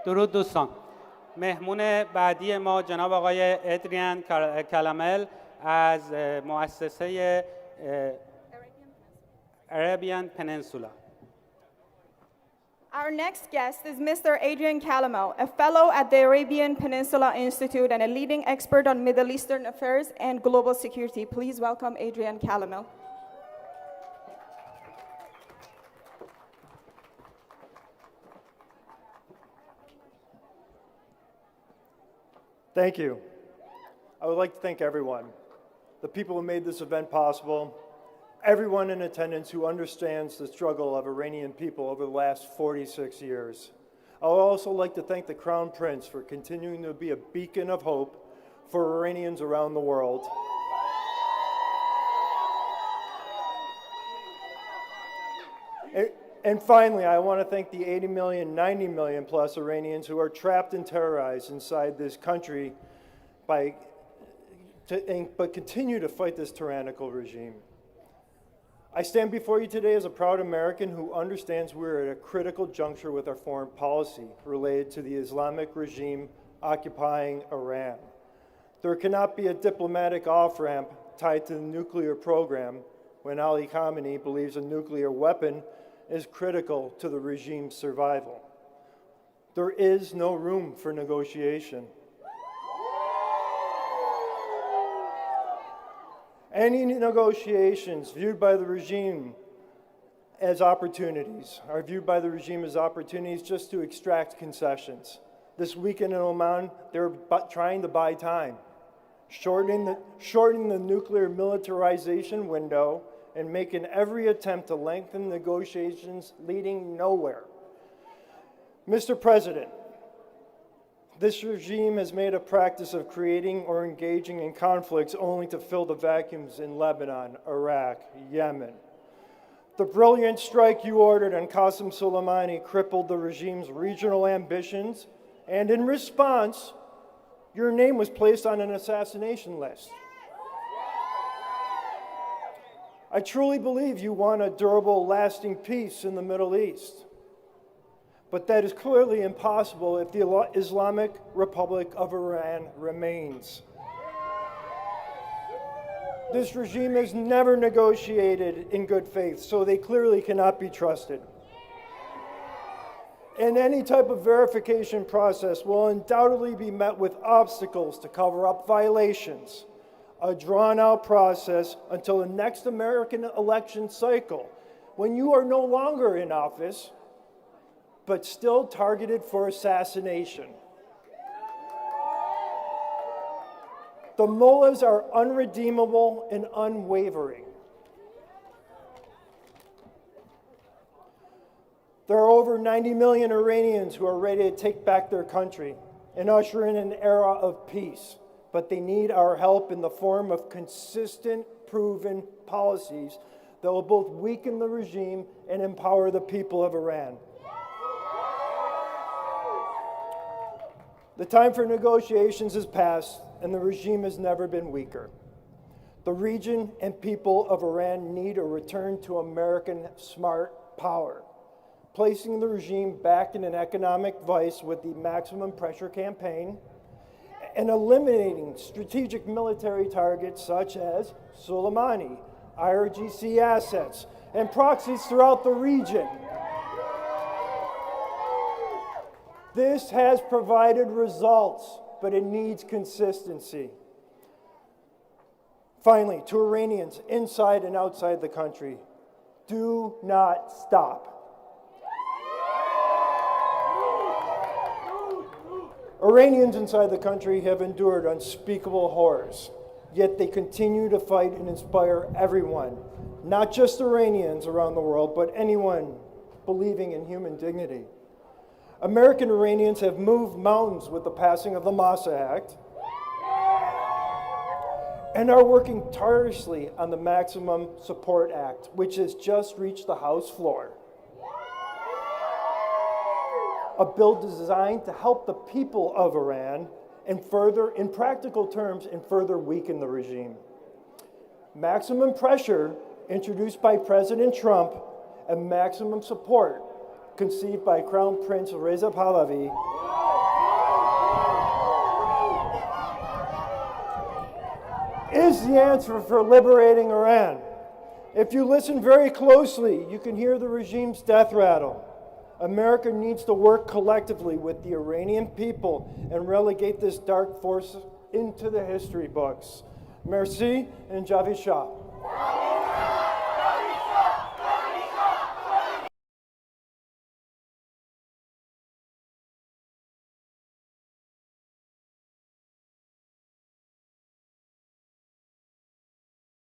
درود دوستان. مهمون بعدی ما جناب آقای ادریان کلامل از مؤسسه Arabian Peninsula. Our next guest is Mr. Adrian Calamel, a fellow at the Arabian Peninsula Institute and a leading expert on Middle Eastern affairs and global security. Please welcome Adrian Calamel. Thank you. I would like to thank everyone, the people who made this event possible, everyone in attendance who understands the struggle of Iranian people over the last 46 years. I would also like to thank the Crown Prince for continuing to be a beacon of hope for Iranians around the world. And finally, I want to thank the 80 million, 90 million plus Iranians who are trapped and terrorized inside this country but continue to fight this tyrannical regime. I stand before you today as a proud American who understands we're at a critical juncture with our foreign policy related to the Islamic regime occupying Iran. There cannot be a diplomatic off-ramp tied to the nuclear program when Ali Khamenei believes a nuclear weapon is critical to the regime's survival. There is no room for negotiation. Any negotiations viewed by the regime as opportunities are viewed by the regime as opportunities just to extract concessions. This weekend in Oman, they're trying to buy time, shortening the nuclear militarization window and making every attempt to lengthen negotiations leading nowhere. Mr. President, this regime has made a practice of creating or engaging in conflicts only to fill the vacuums in Lebanon, Iraq, Yemen. The brilliant strike you ordered on Qasem Soleimani crippled the regime's regional ambitions, and in response, your name was placed on an assassination list. I truly believe you want a durable, lasting peace in the Middle East. But that is clearly impossible if the Islamic Republic of Iran remains. This regime has never negotiated in good faith, so they clearly cannot be trusted. And any type of verification process will undoubtedly be met with obstacles to cover up violations. A drawn-out process until the next American election cycle, when you are no longer in office, but still targeted for assassination. The mullahs are unredeemable and unwavering. There are over 90 million Iranians who are ready to take back their country and usher in an era of peace. But they need our help in the form of consistent, proven policies that will both weaken the regime and empower the people of Iran. The time for negotiations has passed, and the regime has never been weaker. The region and people of Iran need a return to American smart power, placing the regime back in an economic vice with the maximum pressure campaign, and eliminating strategic military targets such as Soleimani, IRGC assets, and proxies throughout the region. This has provided results, but it needs consistency. Finally, to Iranians inside and outside the country, do not stop. Iranians inside the country have endured unspeakable horrors, yet they continue to fight and inspire everyone, not just Iranians around the world, but anyone believing in human dignity. American Iranians have moved mountains with the passing of the Massa Act and are working tirelessly on the Maximum Support Act, which has just reached the House floor. A bill designed to help the people of Iran and further, in practical terms, and further weaken the regime. Maximum pressure, introduced by President Trump, and maximum support, conceived by Crown Prince Reza Pahlavi, is the answer for liberating Iran. If you listen very closely, you can hear the regime's death rattle. America needs to work collectively with the Iranian people and relegate this dark force into the history books. Merci and Javi Shah.